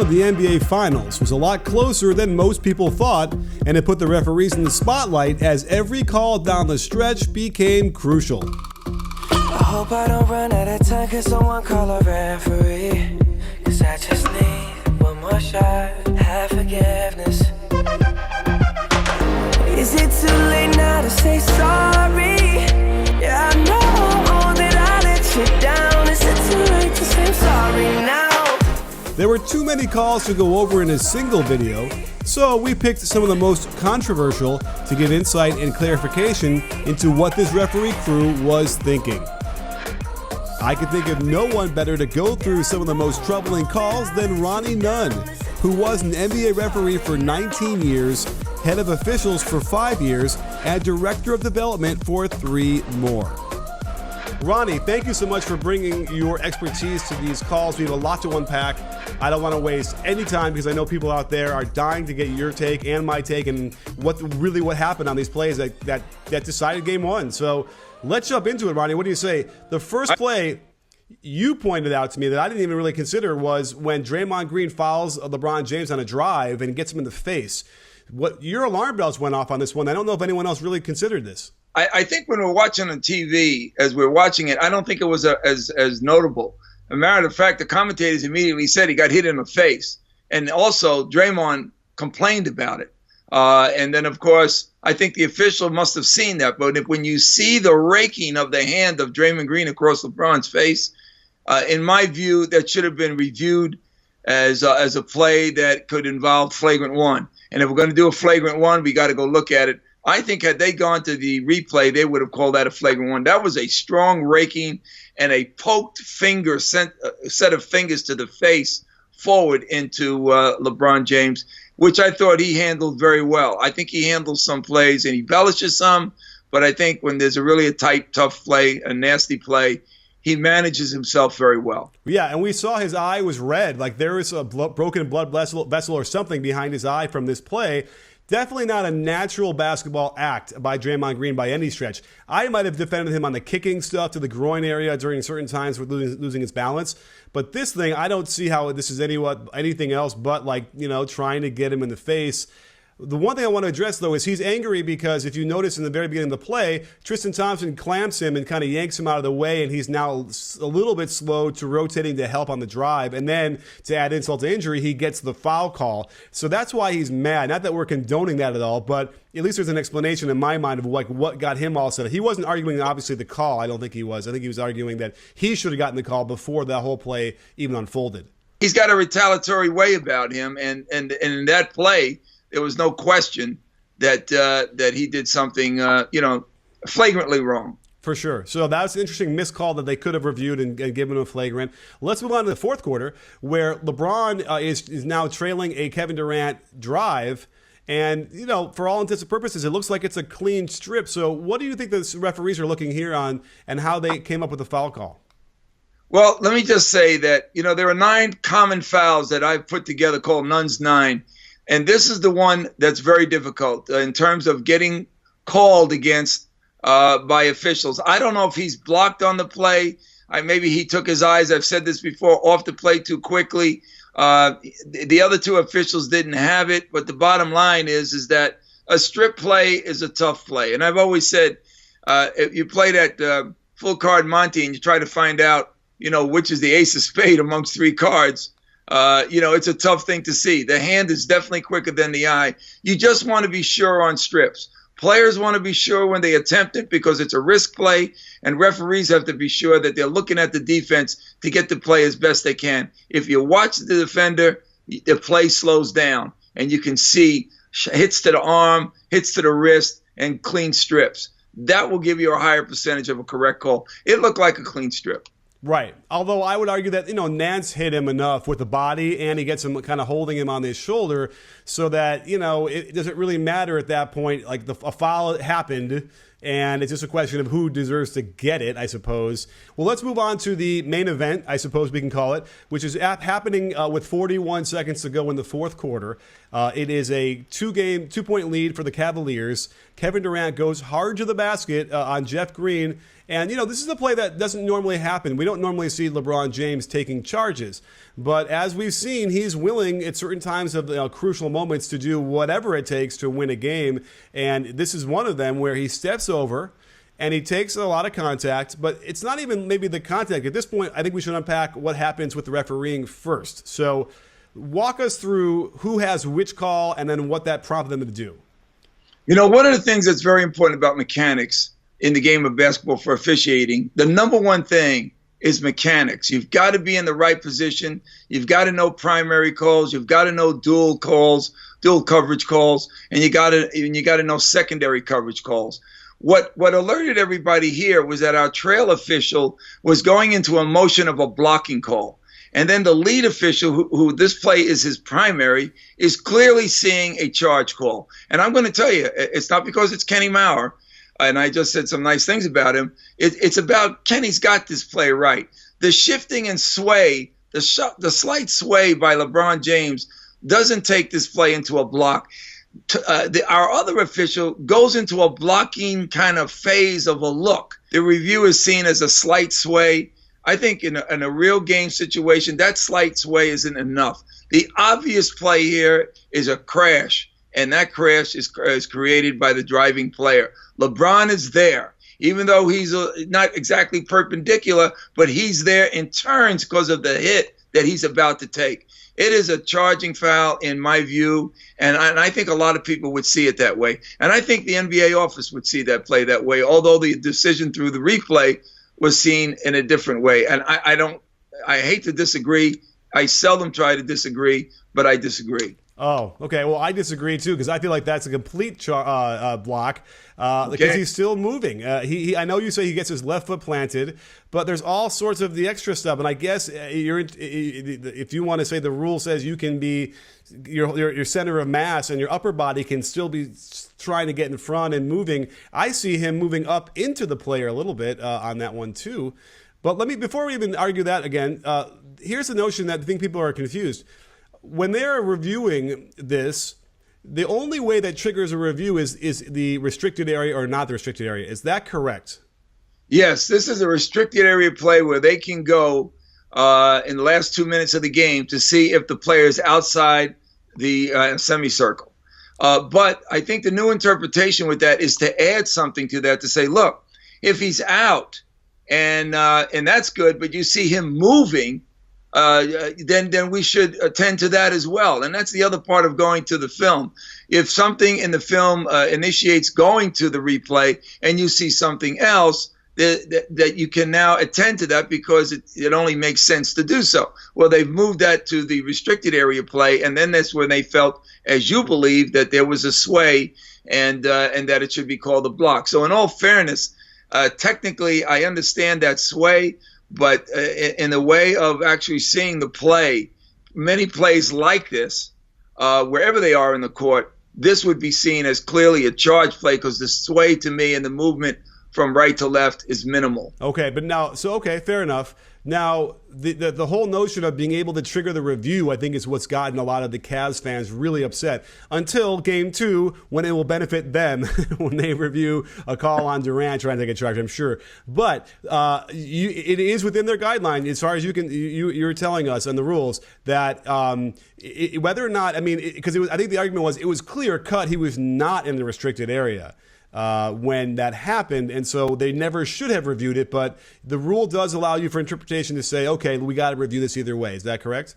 of the NBA Finals was a lot closer than most people thought, and it put the referees in the spotlight as every call down the stretch became crucial. I hope I don't run out of time, cause someone call a referee. Cause I just need one more shot, have forgiveness. Is it too late now to say sorry? Yeah, I know that I let you down. Is it too late to say sorry now? There were too many calls to go over in a single video, so we picked some of the most controversial to give insight and clarification into what this referee crew was thinking. I could think of no one better to go through some of the most troubling calls than Ronnie Nunn, who was an NBA referee for 19 years, head of officials for 5 years, and director of development for 3 more. Ronnie, thank you so much for bringing your expertise to these calls. We have a lot to unpack. I don't want to waste any time because I know people out there are dying to get your take and my take and what happened on these plays that decided game one. So let's jump into it, Ronnie. What do you say? The first play you pointed out to me that I didn't even really consider was when Draymond Green fouls LeBron James on a drive and gets him in the face. Your alarm bells went off on this one. I don't know if anyone else really considered this. I think when we're watching on TV, as we're watching it, I don't think it was as notable. As a matter of fact, the commentators immediately said he got hit in the face. And also, Draymond complained about it. And then, of course, I think the official must have seen that. But when you see the raking of the hand of Draymond Green across LeBron's face, in my view, that should have been reviewed as a play that could involve flagrant one. And if we're going to do a flagrant one, we got to go look at it. I think had they gone to the replay, they would have called that a flagrant one. That was a strong raking and a poked finger, set of fingers to the face forward into LeBron James, which I thought he handled very well. I think he handles some plays and he embellishes some, but I think when there's a tight, tough play, a nasty play, he manages himself very well. Yeah, and we saw his eye was red. Like there was a broken blood vessel or something behind his eye from this play. Definitely not a natural basketball act by Draymond Green by any stretch. I might have defended him on the kicking stuff to the groin area during certain times with losing his balance. But this thing, I don't see how this is anything else but trying to get him in the face. The one thing I want to address, though, is he's angry because if you notice in the very beginning of the play, Tristan Thompson clamps him and kind of yanks him out of the way, and he's now a little bit slow to rotating to help on the drive. And then, to add insult to injury, he gets the foul call. So that's why he's mad. Not that we're condoning that at all, but at least there's an explanation in my mind of what got him all set up. He wasn't arguing, obviously, the call. I don't think he was. I think he was arguing that he should have gotten the call before that whole play even unfolded. He's got a retaliatory way about him, and in that play, there was no question that he did something, flagrantly wrong. For sure. So that was an interesting missed call that they could have reviewed and given him a flagrant. Let's move on to the fourth quarter, where LeBron is now trailing a Kevin Durant drive. And, for all intents and purposes, it looks like it's a clean strip. So what do you think the referees are looking here on and how they came up with the foul call? Well, let me just say that, there are 9 common fouls that I've put together called Nunn's 9. And this is the one that's very difficult in terms of getting called against by officials. I don't know if he's blocked on the play. Maybe he took his eyes, I've said this before, off the play too quickly. The other 2 officials didn't have it. But the bottom line is that a strip play is a tough play. And I've always said, if you play that full card Monte and you try to find out, which is the ace of spade amongst 3 cards, it's a tough thing to see. The hand is definitely quicker than the eye. You just want to be sure on strips. Players want to be sure when they attempt it because it's a risk play, and referees have to be sure that they're looking at the defense to get the play as best they can. If you watch the defender, the play slows down, and you can see hits to the arm, hits to the wrist, and clean strips. That will give you a higher percentage of a correct call. It looked like a clean strip. Right. Although I would argue that, Nance hit him enough with the body and he gets him kind of holding him on his shoulder so that, it doesn't really matter at that point. Like a foul happened and it's just a question of who deserves to get it, I suppose. Well, let's move on to the main event, I suppose we can call it, which is happening with 41 seconds to go in the fourth quarter. It is a 2-point lead for the Cavaliers. Kevin Durant goes hard to the basket on Jeff Green. And, this is a play that doesn't normally happen. We don't normally see LeBron James taking charges. But as we've seen, he's willing at certain times of crucial moments to do whatever it takes to win a game. And this is one of them where he steps over and he takes a lot of contact. But it's not even maybe the contact. At this point, I think we should unpack what happens with the refereeing first. So walk us through who has which call and then what that prompted them to do. One of the things that's very important about mechanics in the game of basketball for officiating, the number one thing is mechanics. You've got to be in the right position. You've got to know primary calls. You've got to know dual calls, dual coverage calls, and you got to know secondary coverage calls. What alerted everybody here was that our trail official was going into a motion of a blocking call. And then the lead official, who this play is his primary, is clearly seeing a charge call. And I'm going to tell you, it's not because it's Kenny Maurer, and I just said some nice things about him. It's about Kenny's got this play right. The shifting and sway, the slight sway by LeBron James doesn't take this play into a block. Our other official goes into a blocking kind of phase of a look. The review is seen as a slight sway. I think in a real game situation, that slight sway isn't enough. The obvious play here is a crash, and that crash is created by the driving player. LeBron is there, even though he's not exactly perpendicular, but he's there in turns because of the hit that he's about to take. It is a charging foul in my view, and I think a lot of people would see it that way. And I think the NBA office would see that play that way, although the decision through the replay was seen in a different way. And I hate to disagree. I seldom try to disagree, but I disagree. Oh, okay. Well, I disagree too, because I feel like that's a complete block because he's still moving. I know you say he gets his left foot planted, but there's all sorts of the extra stuff. And I guess if you want to say the rule says you can be your center of mass and your upper body can still be trying to get in front and moving. I see him moving up into the player a little bit on that one too. But before we even argue that again, here's the notion that I think people are confused. When they're reviewing this, the only way that triggers a review is the restricted area or not the restricted area. Is that correct? Yes, this is a restricted area play where they can go in the last 2 minutes of the game to see if the player is outside the semicircle. But I think the new interpretation with that is to add something to that to say, look, if he's out and that's good, but you see him moving, then we should attend to that as well. And that's the other part of going to the film. If something in the film initiates going to the replay and you see something else, that you can now attend to that because it only makes sense to do so. Well, they've moved that to the restricted area play, and then that's when they felt, as you believe, that there was a sway and that it should be called a block. So in all fairness, technically I understand that sway, but in the way of actually seeing the play, many plays like this, wherever they are in the court, this would be seen as clearly a charge play because the sway to me and the movement from right to left is minimal. Okay, but now, fair enough. Now, the whole notion of being able to trigger the review, I think, is what's gotten a lot of the Cavs fans really upset until Game 2, when it will benefit them when they review a call on Durant trying to take a charge, I'm sure. But it is within their guideline, as far as you're telling us on the rules, that whether or not, because I think the argument was it was clear cut he was not in the restricted area when that happened, and so they never should have reviewed it, but the rule does allow you for interpretation to say, okay, we got to review this either way. Is that correct?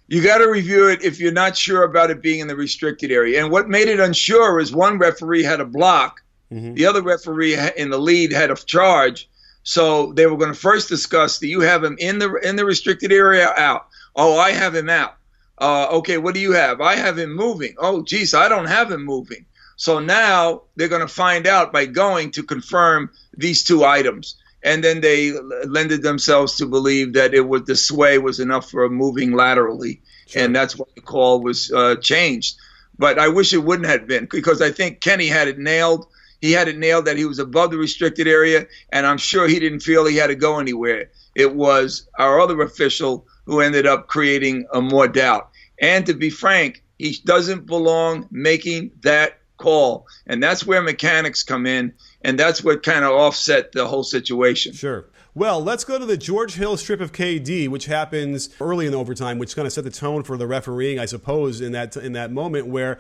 You got to review it if you're not sure about it being in the restricted area. And what made it unsure is one referee had a block, the other referee in the lead had a charge, so they were going to first discuss, do you have him in the restricted area or out? Oh, I have him out. Okay, what do you have? I have him moving. Oh, geez, I don't have him moving. So now they're going to find out by going to confirm these two items. And then they lended themselves to believe that the sway was enough for moving laterally. Sure. And that's why the call was changed. But I wish it wouldn't have been, because I think Kenny had it nailed. He had it nailed that he was above the restricted area, and I'm sure he didn't feel he had to go anywhere. It was our other official who ended up creating more doubt. And to be frank, he doesn't belong making that call. And that's where mechanics come in, and that's what kind of offset the whole situation. Sure. Well, let's go to the George Hill strip of KD, which happens early in overtime, which kind of set the tone for the refereeing, I suppose, in that moment where,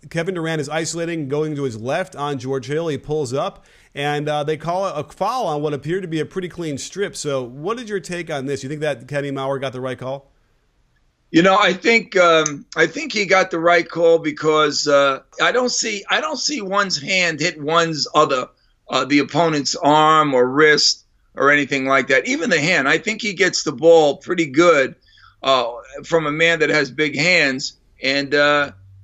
Kevin Durant is isolating, going to his left on George Hill. He pulls up, and they call it a foul on what appeared to be a pretty clean strip. So what is your take on this? You think that Kenny Mauer got the right call? I think he got the right call because I don't see one's hand hit one's the opponent's arm or wrist or anything like that. Even the hand, I think he gets the ball pretty good from a man that has big hands, and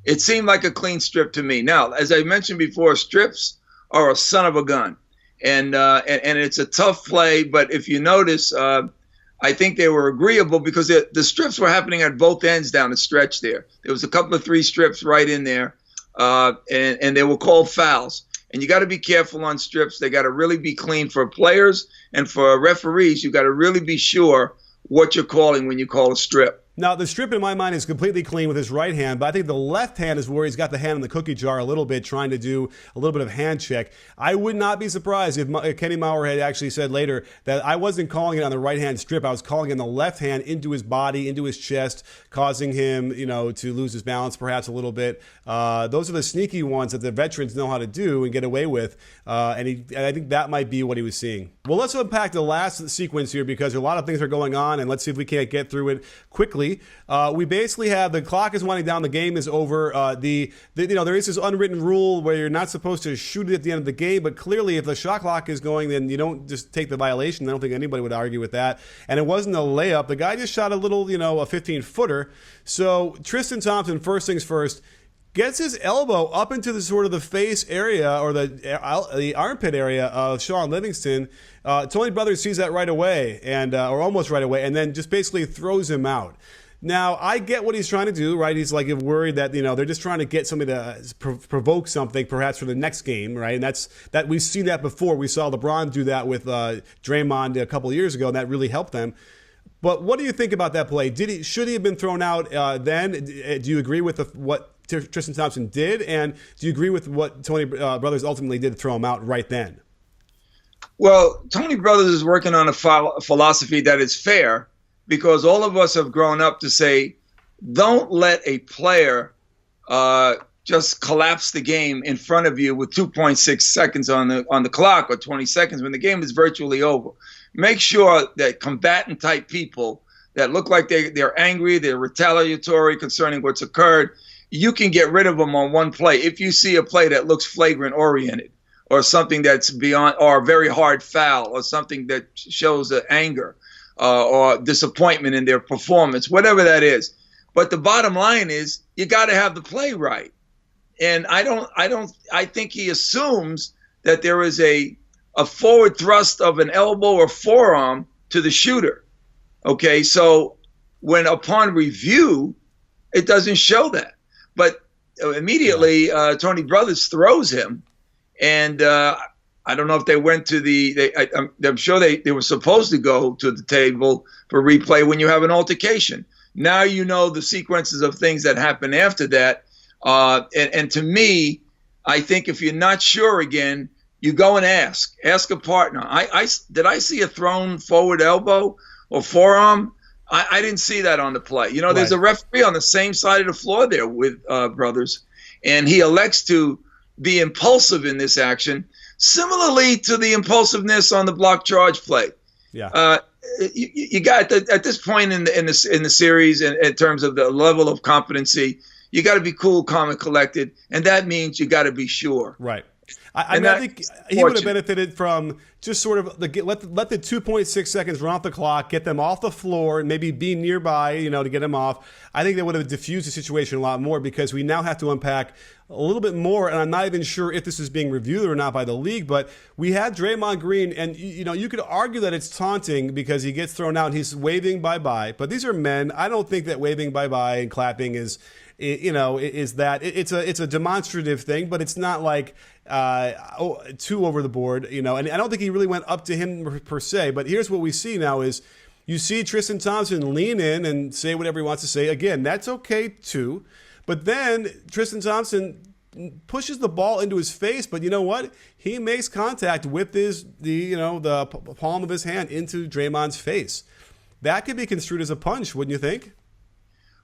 it seemed like a clean strip to me. Now, as I mentioned before, strips are a son of a gun, and it's a tough play. But if you notice, I think they were agreeable because the strips were happening at both ends down the stretch there. There was a couple of 3 strips right in there, and they were called fouls. And you got to be careful on strips. They got to really be clean for players, and for referees, you got to really be sure what you're calling when you call a strip. Now, the strip in my mind is completely clean with his right hand, but I think the left hand is where he's got the hand in the cookie jar a little bit, trying to do a little bit of hand check. I would not be surprised if Kenny Mauer had actually said later that I wasn't calling it on the right hand strip. I was calling it on the left hand into his body, into his chest, causing him, to lose his balance perhaps a little bit. Those are the sneaky ones that the veterans know how to do and get away with, and I think that might be what he was seeing. Well, let's unpack the last sequence here because a lot of things are going on, and let's see if we can't get through it quickly. We basically have the clock is winding down, the game is over. There is this unwritten rule where you're not supposed to shoot it at the end of the game, but clearly if the shot clock is going, then you don't just take the violation. I don't think anybody would argue with that. And it wasn't a layup. The guy just shot a little, a 15-footer. So Tristan Thompson, first things first, gets his elbow up into the sort of the face area or the armpit area of Sean Livingston. Tony Brothers sees that right away, or almost right away, and then just basically throws him out. Now, I get what he's trying to do, right? He's like worried that, they're just trying to get somebody to provoke something perhaps for the next game, right? And that we've seen that before. We saw LeBron do that with Draymond a couple of years ago, and that really helped them. But what do you think about that play? Should he have been thrown out then? Do you agree with what Tristan Thompson did? And do you agree with what Tony Brothers ultimately did to throw him out right then? Well, Tony Brothers is working on a philosophy that is fair, because all of us have grown up to say, don't let a player just collapse the game in front of you with 2.6 seconds on the clock or 20 seconds when the game is virtually over. Make sure that combatant type people that look like they're angry, they're retaliatory concerning what's occurred, you can get rid of them on one play. If you see a play that looks flagrant oriented or something that's beyond, or a very hard foul or something that shows anger, or disappointment in their performance, whatever that is. But the bottom line is you got to have the play right. And I think he assumes that there is a forward thrust of an elbow or forearm to the shooter. Okay, so when upon review, it doesn't show that. But immediately Tony Brothers throws him, and I don't know if they went to I'm sure they were supposed to go to the table for replay when you have an altercation. Now you know the sequences of things that happen after that. And to me, I think if you're not sure again, you go and ask a partner. Did I see a thrown forward elbow or forearm? I didn't see that on the play. There's a referee on the same side of the floor there with Brothers, and he elects to be impulsive in this action, similarly to the impulsiveness on the block charge play. Yeah. You got at this point in the series, in terms of the level of competency, you got to be cool, calm, and collected, and that means you got to be sure. Right. I think he would have benefited from just sort of let the 2.6 seconds run off the clock, get them off the floor, and maybe be nearby, to get them off. I think that would have diffused the situation a lot more, because we now have to unpack a little bit more, and I'm not even sure if this is being reviewed or not by the league, but we had Draymond Green, and you could argue that it's taunting because he gets thrown out and he's waving bye-bye, but these are men. I don't think that waving bye-bye and clapping is that it's a demonstrative thing, but it's not like too over the board, and I don't think he really went up to him per se. But here's what we see now is you see Tristan Thompson lean in and say whatever he wants to say. Again, that's okay too. But then Tristan Thompson pushes the ball into his face, but you know what? He makes contact with the palm of his hand into Draymond's face. That could be construed as a punch, wouldn't you think?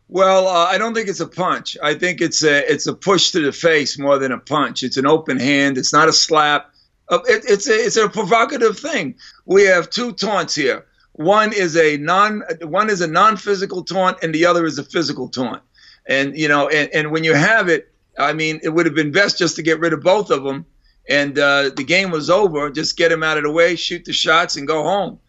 Well, I don't think it's a punch. I think it's a push to the face more than a punch. It's an open hand. It's not a slap. It's a provocative thing. We have two taunts here. One is a non-physical taunt, and the other is a physical taunt. And and when you have it, I mean, it would have been best just to get rid of both of them, and the game was over. Just get them out of the way, shoot the shots, and go home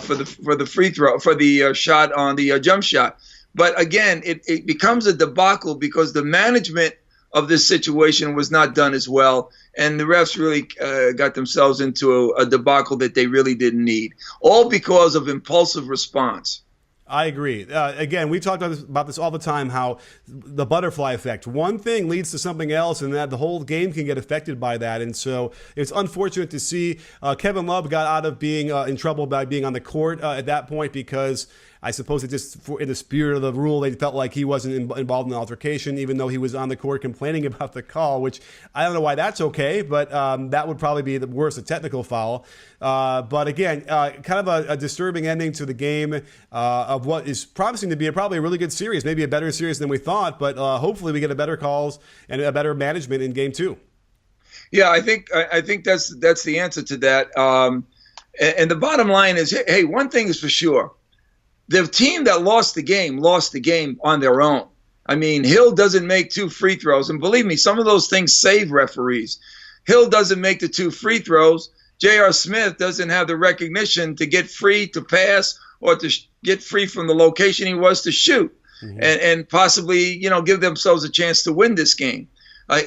for the free throw, for the shot on the jump shot. But again, it becomes a debacle because the management of this situation was not done as well, and the refs really got themselves into a debacle that they really didn't need, all because of impulsive response. I agree. Again, we talked about this all the time, how the butterfly effect. One thing leads to something else, and that the whole game can get affected by that. And so it's unfortunate to see Kevin Love got out of being in trouble by being on the court at that point, because I suppose it just, in the spirit of the rule, they felt like he wasn't involved in the altercation, even though he was on the court complaining about the call, which I don't know why that's okay, but that would probably be the worst, a technical foul. But again, kind of a disturbing ending to the game of what is promising to be probably a really good series, maybe a better series than we thought, but hopefully we get a better calls and a better management in game two. Yeah, I think that's the answer to that. And the bottom line is, hey, one thing is for sure. The team that lost the game on their own. I mean, Hill doesn't make 2 free throws. And believe me, some of those things save referees. Hill doesn't make the 2 free throws. J.R. Smith doesn't have the recognition to get free to pass or to get free from the location he was to shoot, and possibly, give themselves a chance to win this game.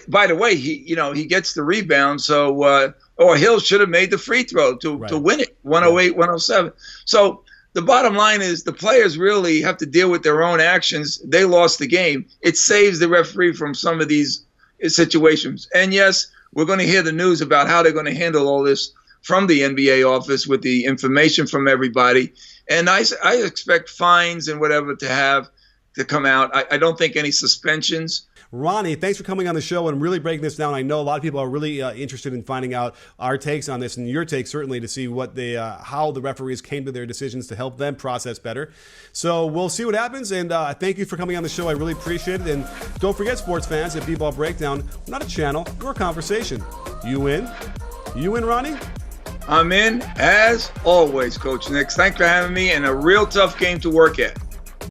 By the way, he gets the rebound. So, or Hill should have made the free throw to win it, 108, 107. So, the bottom line is the players really have to deal with their own actions. They lost the game. It saves the referee from some of these situations. And yes, we're going to hear the news about how they're going to handle all this from the NBA office with the information from everybody. And I expect fines and whatever to come out. I don't think any suspensions. Ronnie, thanks for coming on the show and really breaking this down. I know a lot of people are really interested in finding out our takes on this, and your take certainly, to see what how the referees came to their decisions to help them process better. So we'll see what happens, and thank you for coming on the show. I really appreciate it. And don't forget, sports fans, at B-Ball Breakdown, we're not a channel, we're a conversation. You in? You in, Ronnie? I'm in, as always, Coach Nick. Thanks for having me, and a real tough game to work at.